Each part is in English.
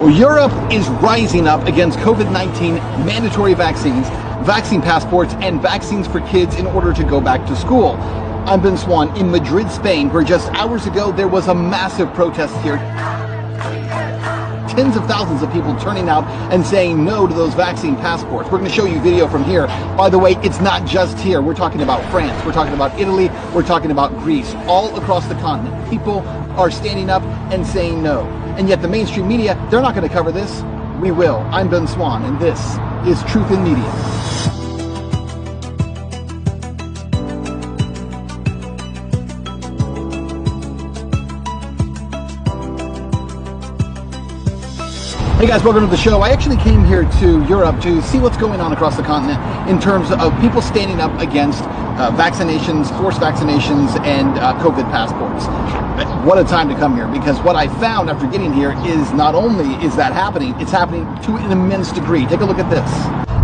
Well, Europe is rising up against COVID-19 mandatory vaccines, vaccine passports, and vaccines for kids in order to go back to school. I'm Ben Swan in Madrid, Spain, where just hours ago there was a massive protest here. Tens of thousands of people turning out and saying no to those vaccine passports. We're going to show you video from here. By the way, it's not just here. We're talking about France. We're talking about Italy. We're talking about Greece. All across the continent, people are standing up and saying no. And yet the mainstream media, they're not going to cover this. We will. I'm Ben Swan, and this is Truth in Media. Hey guys, welcome to the show. I actually came here to Europe to see what's going on across the continent in terms of people standing up against vaccinations, forced vaccinations, and COVID passports. What a time to come here, because what I found after getting here is not only is that happening, it's happening to an immense degree. Take a look at this.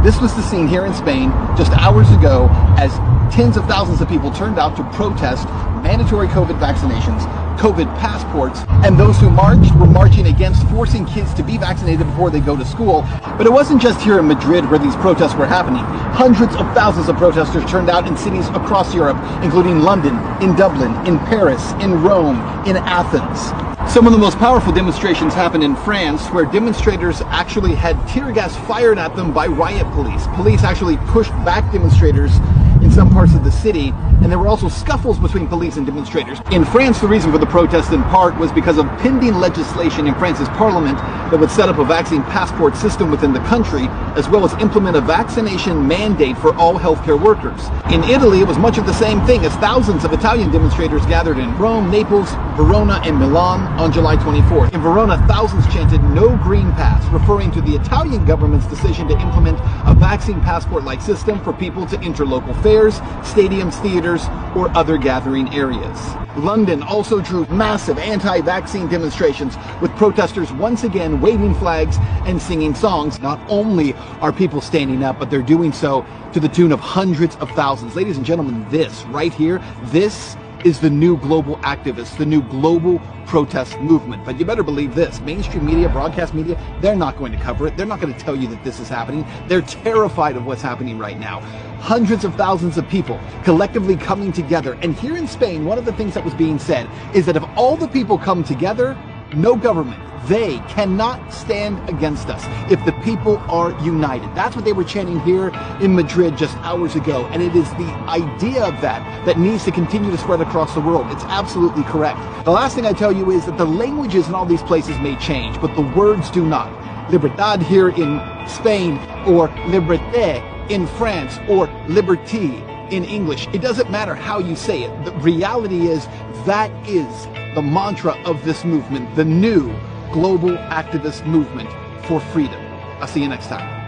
This was the scene here in Spain just hours ago as tens of thousands of people turned out to protest mandatory COVID vaccinations, COVID passports, and those who marched were marching against forcing kids to be vaccinated before they go to school. But it wasn't just here in Madrid where these protests were happening. Hundreds of thousands of protesters turned out in cities across Europe, including London, in Dublin, in Paris, in Rome, in Athens. Some of the most powerful demonstrations happened in France, where demonstrators actually had tear gas fired at them by riot police. Police actually pushed back demonstrators in some parts of the city, and there were also scuffles between police and demonstrators. In France, the reason for the protest in part was because of pending legislation in France's parliament that would set up a vaccine passport system within the country, as well as implement a vaccination mandate for all healthcare workers. In Italy, it was much of the same thing, as thousands of Italian demonstrators gathered in Rome, Naples, Verona, and Milan on July 24th. In Verona, thousands chanted "No Green Pass," referring to the Italian government's decision to implement a vaccine passport-like system for people to enter local fairs, stadiums, theaters, or other gathering areas. London also drew massive anti-vaccine demonstrations, with protesters once again waving flags and singing songs. Not only are people standing up, but they're doing so to the tune of hundreds of thousands. Ladies and gentlemen, this right here, this is the new global activist, the new global protest movement. But you better believe this, mainstream media, broadcast media, they're not going to cover it. They're not going to tell you that this is happening. They're terrified of what's happening right now. Hundreds of thousands of people collectively coming together. And here in Spain, one of the things that was being said is that if all the people come together, no government, they cannot stand against us if the people are united. That's what they were chanting here in Madrid just hours ago. And it is the idea of that needs to continue to spread across the world. It's absolutely correct. The last thing I tell you is that the languages in all these places may change, but the words do not. Libertad here in Spain, or liberté in France, or liberty in English. It doesn't matter how you say it. The reality is that is the mantra of this movement, the new global activist movement for freedom. I'll see you next time.